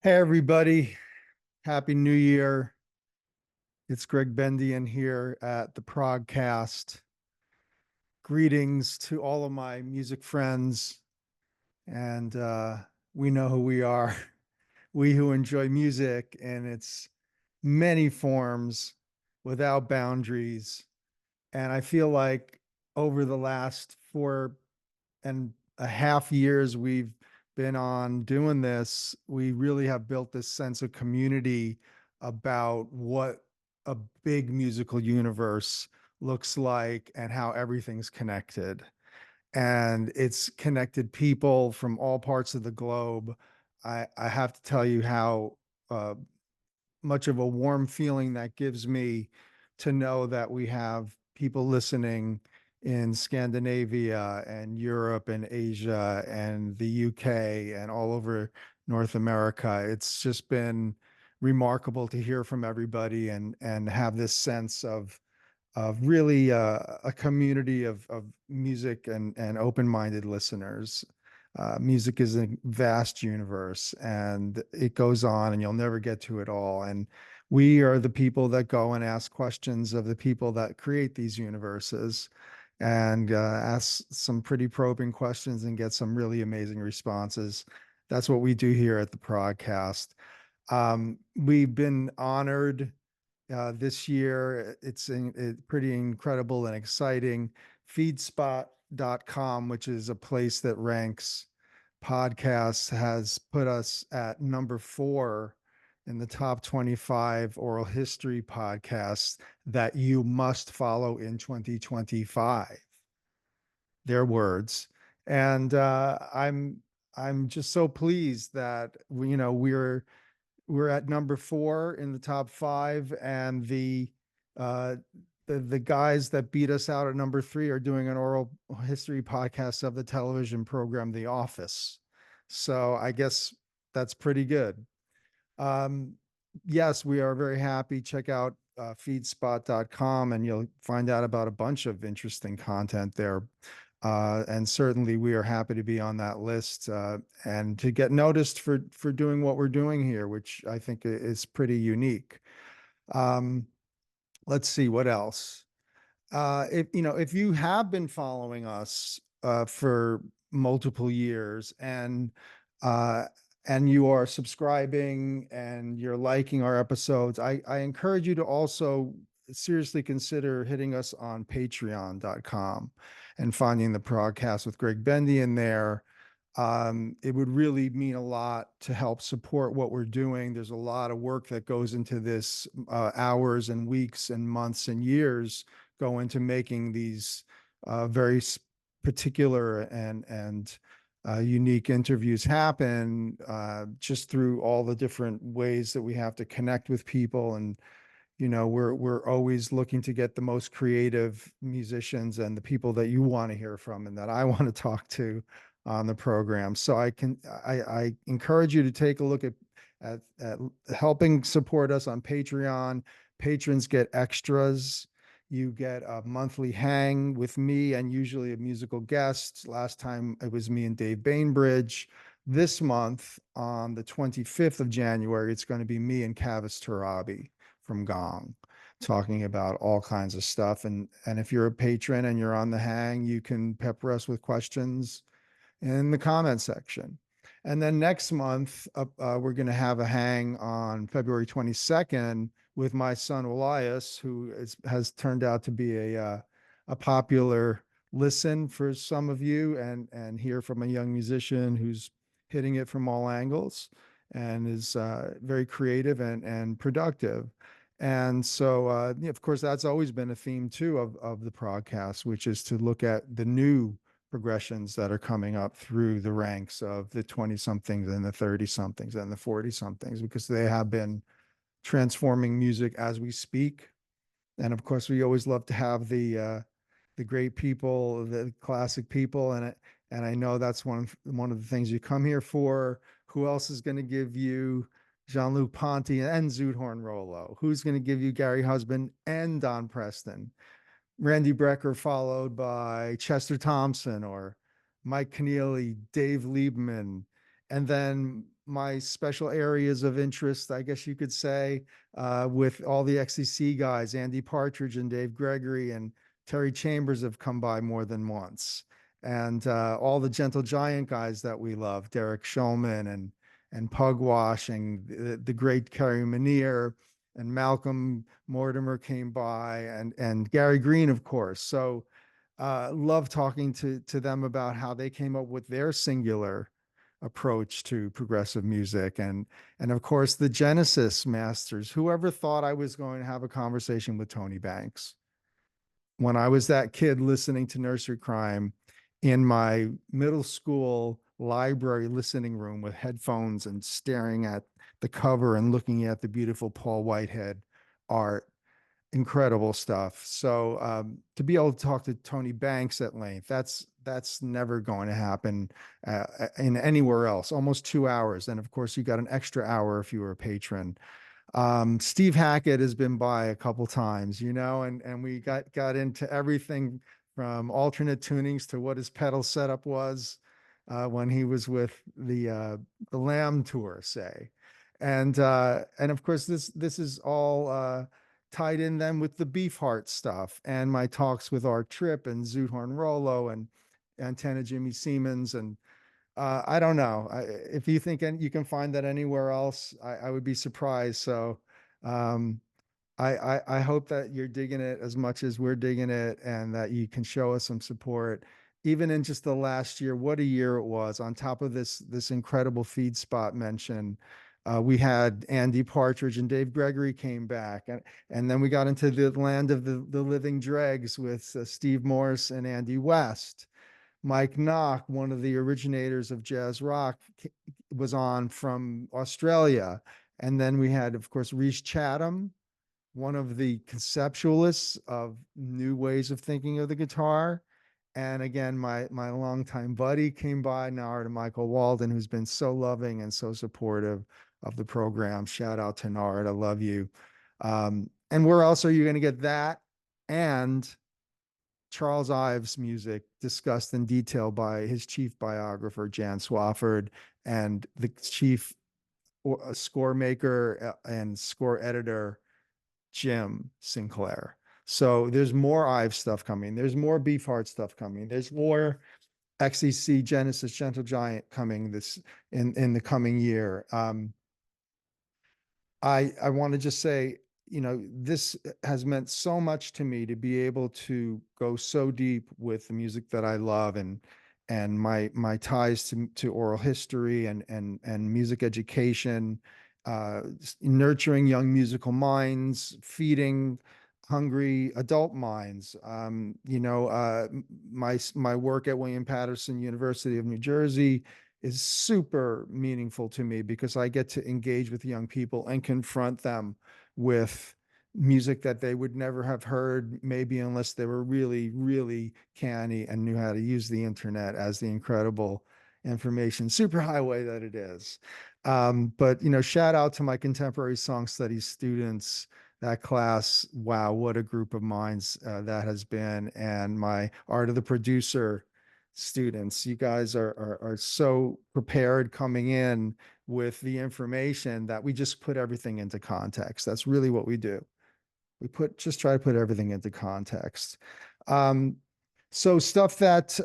Hey everybody, Happy New Year. It's GREGG BENDIAN here at the ProgCast. Greetings to all of my music friends, and we know who we are. We who enjoy music in its many forms without boundaries. And I feel like over the last 4.5 years we've been on doing this, we really have built this sense of community about what a big musical universe looks like and how everything's connected. And it's connected people from all parts of the globe. I have to tell you how much of a warm feeling that gives me to know that we have people listening in Scandinavia and Europe and Asia and the UK and all over North America. It's just been remarkable to hear from everybody and have this sense of really a community of music and open-minded listeners. Music is a vast universe and it goes on and you'll never get to it all. And we are the people that go and ask questions of the people that create these universes and ask some pretty probing questions and get some really amazing responses. That's what we do here at the podcast. We've been honored this year. Pretty incredible and exciting. Feedspot.com, which is a place that ranks podcasts, has put us at number 4 in the top 25 oral history podcasts that you must follow in 2025. Their words. And I'm just so pleased that we're at number 4 in the top 5, and uh, the guys that beat us out at number 3 are doing an oral history podcast of the television program The Office. So I guess that's pretty good. Um, yes, we are very happy. Check out feedspot.com and you'll find out about a bunch of interesting content there. And certainly we are happy to be on that list and to get noticed for doing what we're doing here, which I think is pretty unique. Um, let's see what else. If you have been following us for multiple years uh, and you are subscribing and you're liking our episodes, I encourage you to also seriously consider hitting us on patreon.com and finding the podcast with GREGG BENDIAN there. It would really mean a lot to help support what we're doing. There's a lot of work that goes into this, hours and weeks and months and years go into making these very particular and unique interviews happen, just through all the different ways that we have to connect with people. And we're always looking to get the most creative musicians and the people that you want to hear from and that I want to talk to on the program. So I encourage you to take a look at helping support us on Patreon. Patrons get extras. You get a monthly hang with me and usually a musical guest. Last time it was me and Dave Bainbridge. This month, on the 25th of January, it's going to be me and Kavis Tarabi from Gong talking about all kinds of stuff. And if you're a patron and you're on the hang, you can pepper us with questions in the comment section. And then next month, we're going to have a hang on February 22nd with my son Elias, who has turned out to be a popular listen for some of you, and hear from a young musician who's hitting it from all angles and is very creative and productive. And so, of course, that's always been a theme too of the podcast, which is to look at the new progressions that are coming up through the ranks of the 20 somethings and the 30 somethings and the 40 somethings, because they have been transforming music as we speak. And of course, we always love to have the great people, the classic people, and I know that's one of the things you come here for. Who else is going to give you Jean-Luc Ponty and Zoot Horn Rollo? Who's going to give you Gary Husband and Don Preston? Randy Brecker, followed by Chester Thompson or Mike Keneally, Dave Liebman, and then my special areas of interest, I guess you could say, with all the XCC guys. Andy Partridge and Dave Gregory and Terry Chambers have come by more than once. And all the Gentle Giant guys that we love, Derek Shulman and Pugwash and the great Kerry Manier and Malcolm Mortimer came by, and Gary Green, of course. So love talking to them about how they came up with their singular approach to progressive music, and of course the Genesis masters. Whoever thought I was going to have a conversation with Tony Banks when I was that kid listening to Nursery Crime in my middle school library listening room with headphones and staring at the cover and looking at the beautiful Paul Whitehead art. Incredible stuff. So to be able to talk to Tony Banks at length, that's never going to happen in anywhere else. Almost 2 hours, and of course you got an extra hour if you were a patron. Steve Hackett has been by a couple times, and we got into everything from alternate tunings to what his pedal setup was when he was with the Lamb tour, say, and of course this is all tied in then with the Beefheart stuff and my talks with Art Tripp and Zoot Horn Rollo and Antenna Jimmy Siemens. And I don't know if you think you can find that anywhere else, I would be surprised. So um, I hope that you're digging it as much as we're digging it, and that you can show us some support. Even in just the last year, what a year it was. On top of this incredible feed spot mention, we had Andy Partridge and Dave Gregory came back, and then we got into the land of the living dregs with Steve Morse and Andy West. Mike Knock, one of the originators of jazz rock, was on from Australia. And then we had, of course, Reese Chatham, one of the conceptualists of new ways of thinking of the guitar. And again, my longtime buddy came by, Nard and Michael Walden, who's been so loving and so supportive of the program. Shout out to Nard. I love you. And where else are you going to get that? And Charles Ives music discussed in detail by his chief biographer, Jan Swafford, and the chief score maker and score editor, Jim Sinclair. So there's more Ives stuff coming. There's more Beefheart stuff coming. There's more XEC Genesis Gentle Giant coming in the coming year. I want to just say, this has meant so much to me to be able to go so deep with the music that I love, and my ties to oral history and music education, nurturing young musical minds, feeding hungry adult minds. My work at William Paterson University of New Jersey is super meaningful to me because I get to engage with young people and confront them with music that they would never have heard, maybe unless they were really, really canny and knew how to use the internet as the incredible information superhighway that it is. But shout out to my contemporary song studies students. That class, wow, what a group of minds that has been. And my art of the producer students, you guys are so prepared coming in with the information that we just put everything into context. That's really what we do. Just try to put everything into context. So stuff that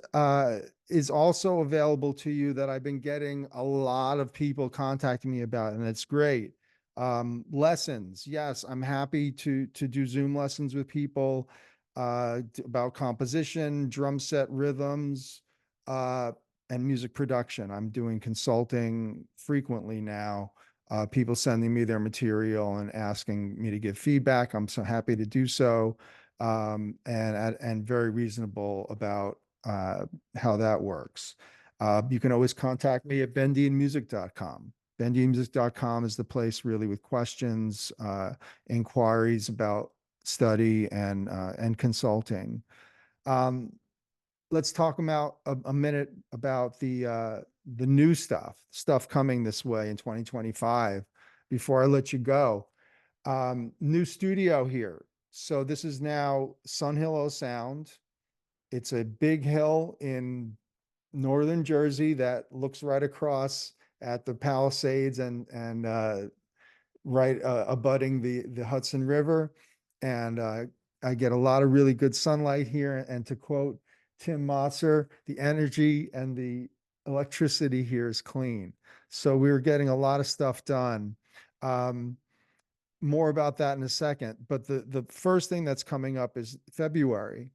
is also available to you that I've been getting a lot of people contacting me about, and it's great. Lessons. Yes, I'm happy to do Zoom lessons with people about composition, drum set rhythms, and music production. I'm doing consulting frequently now. People sending me their material and asking me to give feedback. I'm so happy to do so, and very reasonable about how that works. You can always contact me at bendianmusic.com. bendianmusic.com is the place really with questions, inquiries about study and consulting. Let's talk about a minute about the new stuff coming this way in 2025 before I let you go. New studio here. So this is now Sun Hill O Sound. It's a big hill in northern Jersey that looks right across at the Palisades and right abutting the Hudson River. And I get a lot of really good sunlight here. And to quote Tim Motzer, the energy and the electricity here is clean. So we were getting a lot of stuff done. Um, More about that in a second. But the first thing that's coming up is February.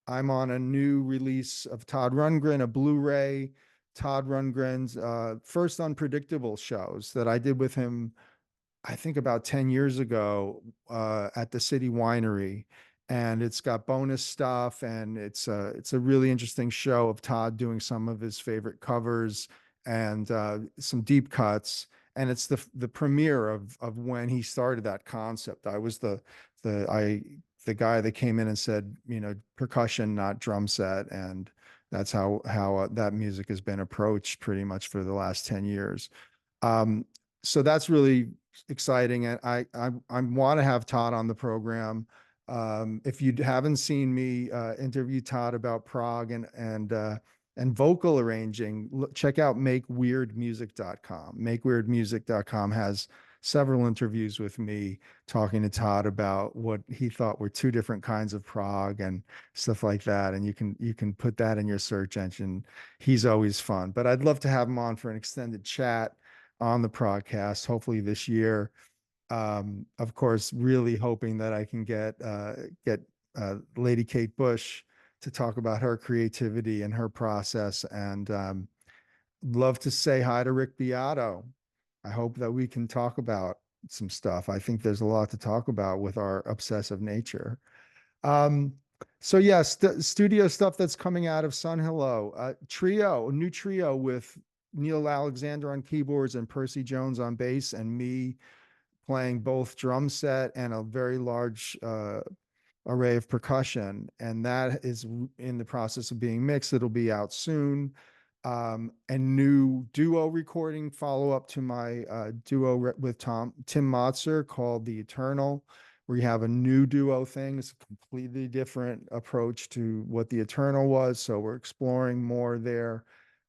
I'm on a new release of Todd Rundgren, a Blu-ray. Todd Rundgren's first Unpredictable shows that I did with him, I think about 10 years ago, at the City Winery. And it's got bonus stuff, and it's a really interesting show of Todd doing some of his favorite covers and some deep cuts. And it's the premiere of when he started that concept. I was the guy that came in and said, percussion, not drum set, and that's how that music has been approached pretty much for the last 10 years. Um, so that's really exciting, and I want to have Todd on the program. If you haven't seen me interview Todd about prog and vocal arranging, check out makeweirdmusic.com. Makeweirdmusic.com has several interviews with me talking to Todd about what he thought were two different kinds of prog and stuff like that. And you can put that in your search engine. He's always fun. But I'd love to have him on for an extended chat on the ProgCast, hopefully this year. Of course, really hoping that I can get Lady Kate Bush to talk about her creativity and her process, and love to say hi to Rick Beato. I hope that we can talk about some stuff. I think there's a lot to talk about with our obsessive nature. Um, so yeah, studio stuff that's coming out of Sun Hello, a new trio with Neil Alexander on keyboards and Percy Jones on bass, and me playing both drum set and a very large array of percussion. And that is in the process of being mixed. It'll be out soon. A new duo recording follow up to my duo with Tim Motzer called The Eternal. We have a new duo thing. It's a completely different approach to what The Eternal was. So we're exploring more there.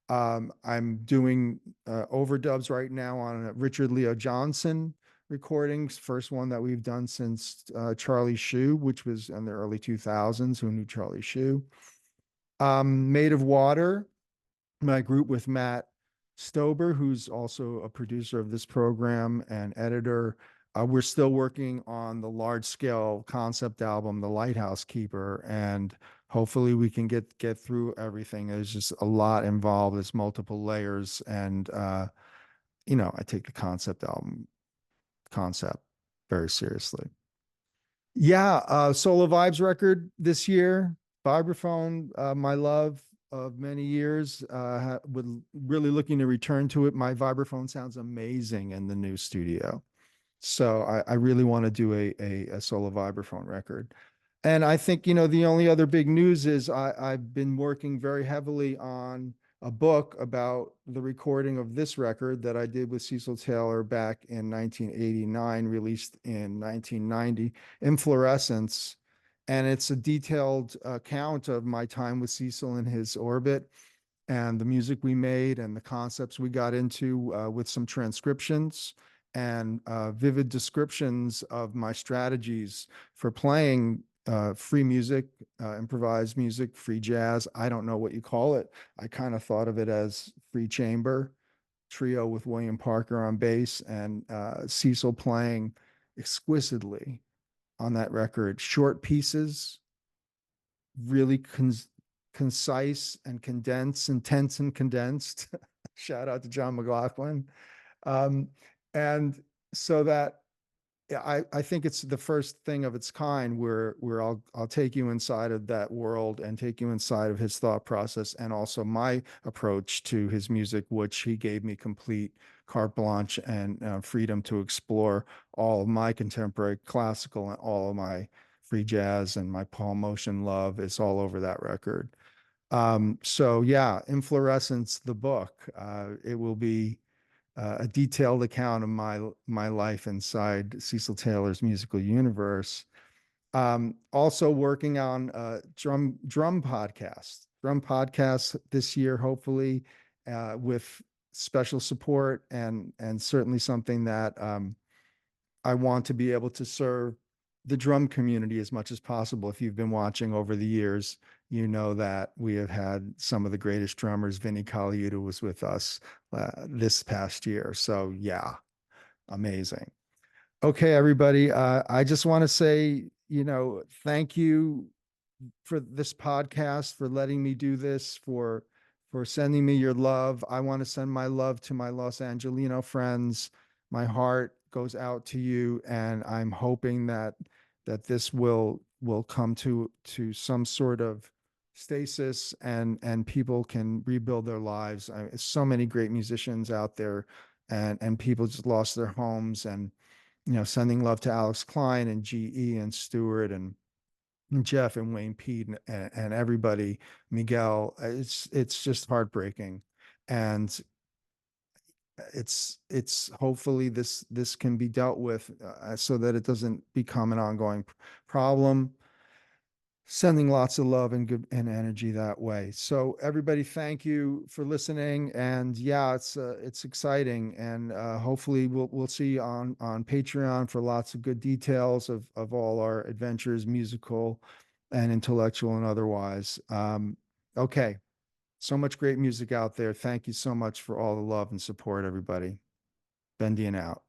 I'm doing overdubs right now on a Richard Leo Johnson recordings, first one that we've done since Charlie Shoe, which was in the early 2000s. Who knew Charlie Shoe? Made of Water, my group with Matt Stober, who's also a producer of this program and editor. We're still working on the large scale concept album, The Lighthouse Keeper, and hopefully we can get through everything. There's just a lot involved. There's multiple layers, and I take the concept very seriously. Yeah, Solo Vibes record this year, vibraphone, my love of many years. Would really looking to return to it. My vibraphone sounds amazing in the new studio, so I really want to do a solo vibraphone record. And I think, the only other big news is I've been working very heavily on a book about the recording of this record that I did with Cecil Taylor back in 1989, released in 1990, Inflorescence. And it's a detailed account of my time with Cecil in his orbit and the music we made and the concepts we got into, with some transcriptions and vivid descriptions of my strategies for playing free music, improvised music, free jazz. I don't know what you call it. I kind of thought of it as free chamber trio with William Parker on bass and Cecil playing exquisitely on that record. Short pieces, really concise and condensed, intense and condensed. Shout out to John McLaughlin. Um, and so that I think it's the first thing of its kind where I'll take you inside of that world and take you inside of his thought process and also my approach to his music, which he gave me complete carte blanche and freedom to explore all of my contemporary classical and all of my free jazz, and my Paul Motion love is all over that record. So yeah, Inflorescence, the book, it will be a detailed account of my life inside Cecil Taylor's musical universe. Also working on drum podcast this year, hopefully, with special support and certainly something that I want to be able to serve the drum community as much as possible. If you've been watching over the years, you know that we have had some of the greatest drummers. Vinny Colaiuta was with us this past year. So yeah, amazing. Okay, everybody. I just want to say, thank you for this podcast, for letting me do this, for sending me your love. I want to send my love to my Los Angelino friends. My heart goes out to you, and I'm hoping that this will come to some sort of stasis and people can rebuild their lives. So many great musicians out there, and people just lost their homes, and sending love to Alex Klein and GE and Stewart and Jeff and Wayne Pete and everybody, Miguel. It's just heartbreaking, and it's hopefully this can be dealt with so that it doesn't become an ongoing problem. Sending lots of love and good and energy that way. So everybody, thank you for listening. And yeah, it's exciting, and hopefully we'll see you on Patreon for lots of good details of all our adventures, musical and intellectual and otherwise. Okay, so much great music out there. Thank you so much for all the love and support, everybody. Bendian out.